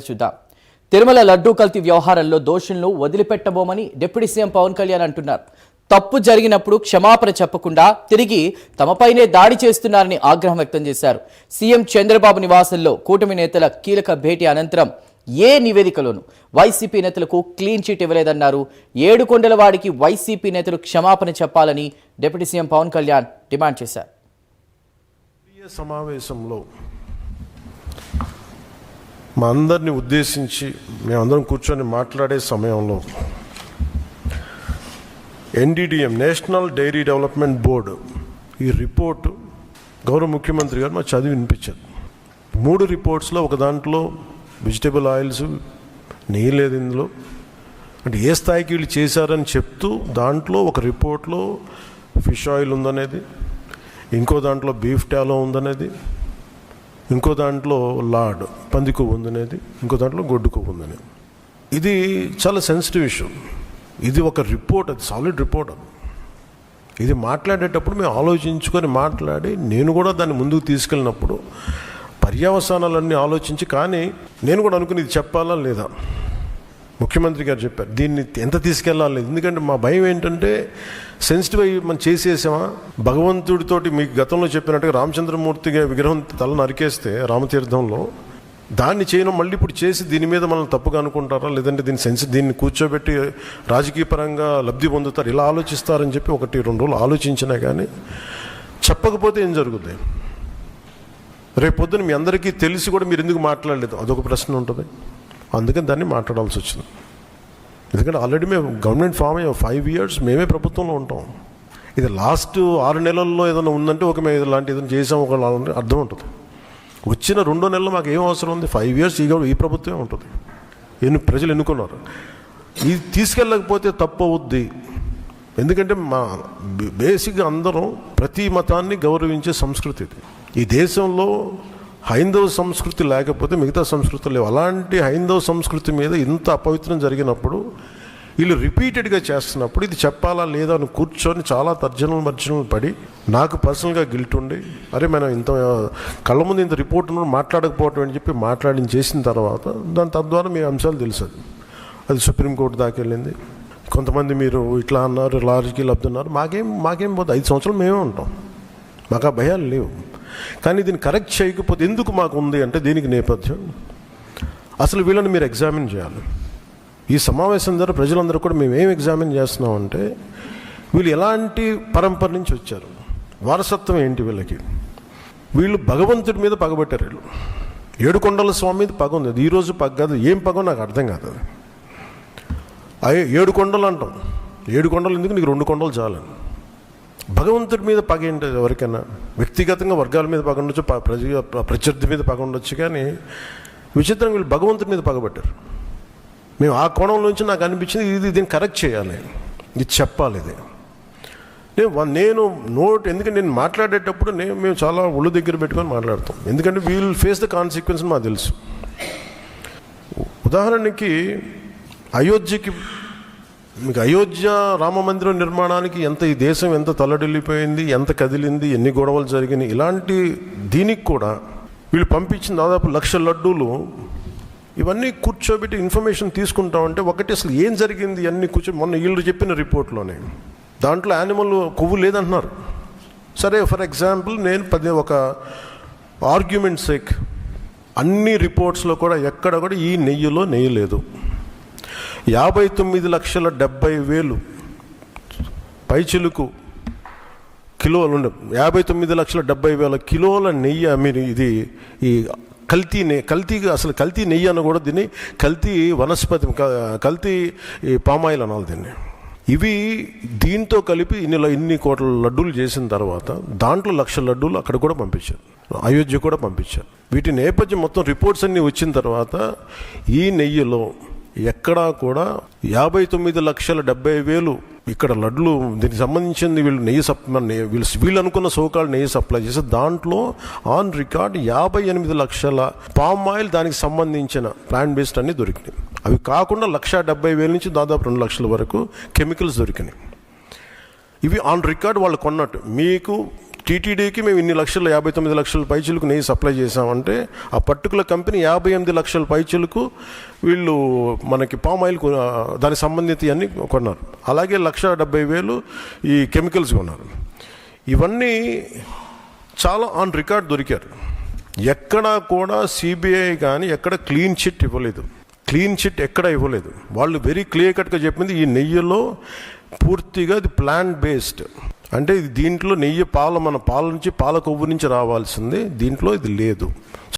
చూద్దాం. తిరుమల లడ్డూ కల్తీ వ్యవహారంలో దోషులను వదిలిపెట్టబోమని డిప్యూటీ సీఎం పవన్ కళ్యాణ్ అంటున్నారు. తప్పు జరిగినప్పుడు క్షమాపణ చెప్పకుండా తిరిగి తమపైనే దాడి చేస్తున్నారని ఆగ్రహం వ్యక్తం చేశారు. సీఎం చంద్రబాబు నివాసంలో కూటమి నేతల కీలక భేటీ అనంతరం ఏ నివేదికలోనూ వైసీపీ నేతలకు క్లీన్ చిట్ ఇవ్వలేదన్నారు. ఏడుకొండలవాడికి వైసీపీ నేతలు క్షమాపణ చెప్పాలని deputy CM Pawan Kalyan demand చేశారు. సమావేశంలో మా అందరిని ఉద్దేశించి మేమందరం కూర్చొని మాట్లాడే సమయంలో NDDM national dairy development board ఈ రిపోర్టు గౌరవ ముఖ్యమంత్రి గారు మాకు చదివి వినిపించారు. 3 రిపోర్ట్స్లో ఒక దాంట్లో వెజిటబుల్ ఆయిల్స్ నెయ్యి లేదు, ఇందులో అంటే ఏ స్థాయికి వీళ్ళు చేశారని చెప్తూ దాంట్లో ఒక రిపోర్ట్లో ఫిష్ ఆయిల్ ఉందనేది, ఇంకో దాంట్లో బీఫ్ టాలో ఉందనేది, ఇంకో దాంట్లో లాడ్ పంది కొవ్వు ఉందనేది, ఇంకో దాంట్లో గొడ్డు కొవ్వు ఉందనేది. ఇది చాలా సెన్సిటివ్ ఇష్యూ. ఇది ఒక రిపోర్ట్, అది సాలిడ్ రిపోర్ట్. అది ఇది మాట్లాడేటప్పుడు మేము ఆలోచించుకొని మాట్లాడి నేను కూడా దాన్ని ముందుకు తీసుకెళ్ళినప్పుడు పర్యవసానాలన్నీ ఆలోచించి, కానీ నేను కూడా అనుకుని ఇది చెప్పాలా లేదా. ముఖ్యమంత్రి గారు చెప్పారు దీన్ని ఎంత తీసుకెళ్ళాలి, ఎందుకంటే మా భయం ఏంటంటే సెన్సిటివ్ అయ్యి మనం చేసేసామా. భగవంతుడితోటి మీకు గతంలో చెప్పినట్టుగా రామచంద్రమూర్తిగా విగ్రహం తల నరికేస్తే రామతీర్థంలో దాన్ని చేయడం మళ్ళీ ఇప్పుడు చేసి దీని మీద మనం తప్పుగా అనుకుంటారా, లేదంటే దీన్ని కూర్చోబెట్టి రాజకీయ పరంగా లబ్ధి పొందుతారు, ఇలా ఆలోచిస్తారని చెప్పి 1-2 రోజులు ఆలోచించినా కానీ చెప్పకపోతే ఏం జరుగుతుంది. రేపు పొద్దున మీ అందరికీ తెలిసి కూడా మీరు ఎందుకు మాట్లాడలేదు అదొక ప్రశ్న ఉంటుంది. అందుకని దాన్ని మాట్లాడాల్సి వచ్చింది. ఎందుకంటే ఆల్రెడీ మేము గవర్నమెంట్ ఫామ్ అయ్యే 5 years మేమే ప్రభుత్వంలో ఉంటాం. ఇది లాస్ట్ 6 నెలల్లో ఏదైనా ఉందంటే ఒక మేము ఇలాంటి ఏదైనా చేసాం ఒక అర్థం ఉంటుంది. వచ్చిన 2 నెలలు మాకు ఏం అవసరం ఉంది, 5 years ఈ ప్రభుత్వమే ఉంటుంది. ప్రజలు ఎన్నుకున్నారు. ఇది తీసుకెళ్ళకపోతే తప్పు అవుద్ది. ఎందుకంటే మా బేసిక్గా అందరం ప్రతి మతాన్ని గౌరవించే సంస్కృతి ఇది. ఈ దేశంలో హైందవ సంస్కృతి లేకపోతే మిగతా సంస్కృతులు లేవు. అలాంటి హైందవ సంస్కృతి మీద ఇంత అపవిత్రం జరిగినప్పుడు వీళ్ళు రిపీటెడ్గా చేస్తున్నప్పుడు ఇది చెప్పాలా లేదా అని కూర్చొని చాలా తర్జనలు పడి నాకు పర్సనల్గా గిల్ట్ ఉండి అరే మనం ఇంత కళ్ళ ముందు ఇంత రిపోర్ట్ మాట్లాడకపోవటం అని చెప్పి చేసిన తర్వాత దాని తద్వారా మీ అంశాలు తెలుసు. అది సుప్రీంకోర్టు దాకా వెళ్ళింది. కొంతమంది మీరు ఇట్లా అన్నారు, లారీకి లబ్ధున్నారు. మాకేం పోతే 5 సంవత్సరాలు మేమే ఉంటాం, మాకు ఆ భయాలు లేవు. కానీ దీన్ని కరెక్ట్ చేయకపోతే ఎందుకు మాకు ఉంది అంటే దీనికి నేపథ్యం అసలు వీళ్ళని మీరు ఎగ్జామిన్ చేయాలి. ఈ సమావేశం ద్వారా ప్రజలందరూ కూడా మేము ఏం ఎగ్జామిన్ చేస్తున్నామంటే వీళ్ళు ఎలాంటి పరంపర నుంచి వచ్చారు, వారసత్వం ఏంటి వీళ్ళకి. వీళ్ళు భగవంతుడి మీద పగబట్టారు. వీళ్ళు ఏడుకొండల స్వామి మీద పగ ఉంది. ఈరోజు పగ కాదు, ఏం పగో నాకు అర్థం కాదు. అది 7 కొండలు అంటాం. 7 కొండలు ఎందుకు, నీకు 2 కొండలు చాలు. భగవంతుడి మీద పగ ఏంటి ఎవరికైనా. వ్యక్తిగతంగా వర్గాల మీద పగ ఉండొచ్చు, ప్రత్యర్థి మీద పగ ఉండొచ్చు, కానీ విచిత్రంగా వీళ్ళు భగవంతుడి మీద పగబట్టారు. మేము ఆ కోణం నుంచి నాకు అనిపించింది దీన్ని కరెక్ట్ చేయాలి, ఇది చెప్పాలి. ఇది నేను ఎందుకంటే నేను మాట్లాడేటప్పుడు మేము చాలా ఒళ్ళు దగ్గర పెట్టుకొని మాట్లాడతాం. ఎందుకంటే వీల్ ఫేస్ ద కాన్సిక్వెన్స్ మాకు తెలుసు. ఉదాహరణకి మీకు అయోధ్య రామ మందిరం నిర్మాణానికి ఈ దేశం ఎంత తల్లడిల్లిపోయింది, ఎంత కదిలింది, ఎన్ని గొడవలు జరిగినాయి. ఇలాంటి దీనికి కూడా వీళ్ళు పంపించిన దాదాపు 1,00,000 లడ్డూలు ఇవన్నీ కూర్చోబెట్టి ఇన్ఫర్మేషన్ తీసుకుంటామంటే ఒకటి అసలు ఏం జరిగింది అన్నీ మొన్న వీళ్ళు చెప్పిన రిపోర్ట్లోనే దాంట్లో యానిమల్ కొవ్వు లేదంటున్నారు. సరే ఫర్ ఎగ్జాంపుల్ నేను ఒక ఆర్గ్యుమెంట్ సేక్ అన్ని రిపోర్ట్స్లో కూడా ఎక్కడ కూడా ఈ నెయ్యిలో నెయ్యి లేదు. 59,70,000 పైచిలుకు కిలోలు 59,70,000 కిలోల నెయ్యి మీరు ఇది ఈ అసలు కల్తీ నెయ్యి అన్న కూడా దీన్ని కల్తీ వనస్పతి, కల్తీ పామాయిల్ అనాలి దీన్ని. ఇవి దీంతో కలిపి ఇన్ని కోట్ల లడ్డూలు చేసిన తర్వాత దాంట్లో 1,00,000 లడ్డూలు అక్కడ కూడా పంపించారు, అయోధ్య కూడా పంపించారు. వీటి నేపథ్యం మొత్తం రిపోర్ట్స్ అన్నీ వచ్చిన తర్వాత ఈ నెయ్యిలో ఎక్కడా కూడా 59,70,000 ఇక్కడ లడ్లు దీనికి సంబంధించింది వీళ్ళు అనుకున్న సోకాళ్ళు నెయ్యి సప్లై చేసి దాంట్లో ఆన్ రికార్డ్ 58 లక్షల పామ్ ఆయిల్ దానికి సంబంధించిన ప్లాంట్ బేస్డ్ అన్నీ దొరికినాయి. అవి కాకుండా 1,70,000 నుంచి దాదాపు 2 లక్షల వరకు కెమికల్స్ దొరికినాయి. ఇవి ఆన్ రికార్డ్ వాళ్ళు కొన్నట్టు. మీకు టీటీడీకి మేము ఇన్ని లక్షలు 59 లక్షల పైచులకు నెయ్యి సప్లై చేసామంటే ఆ పర్టికులర్ కంపెనీ 58 లక్షల పైచులకు వీళ్ళు మనకి పామ్ ఆయిల్ దానికి సంబంధిత అన్నీ కొన్నారు. అలాగే 1,70,000 ఈ కెమికల్స్ కొన్నారు. ఇవన్నీ చాలా ఆన్ రికార్డ్ దొరికారు. ఎక్కడా కూడా సిబిఐ కానీ ఎక్కడ క్లీన్ చిట్ ఇవ్వలేదు. క్లీన్ చిట్ ఎక్కడ ఇవ్వలేదు. వాళ్ళు వెరీ క్లియర్ కట్గా చెప్పింది ఈ నెయ్యిలో పూర్తిగా ఇది ప్లాంట్ బేస్డ్, అంటే ఇది దీంట్లో నెయ్యి మన పాల నుంచి పాల కొవ్వు నుంచి రావాల్సిందే, దీంట్లో ఇది లేదు.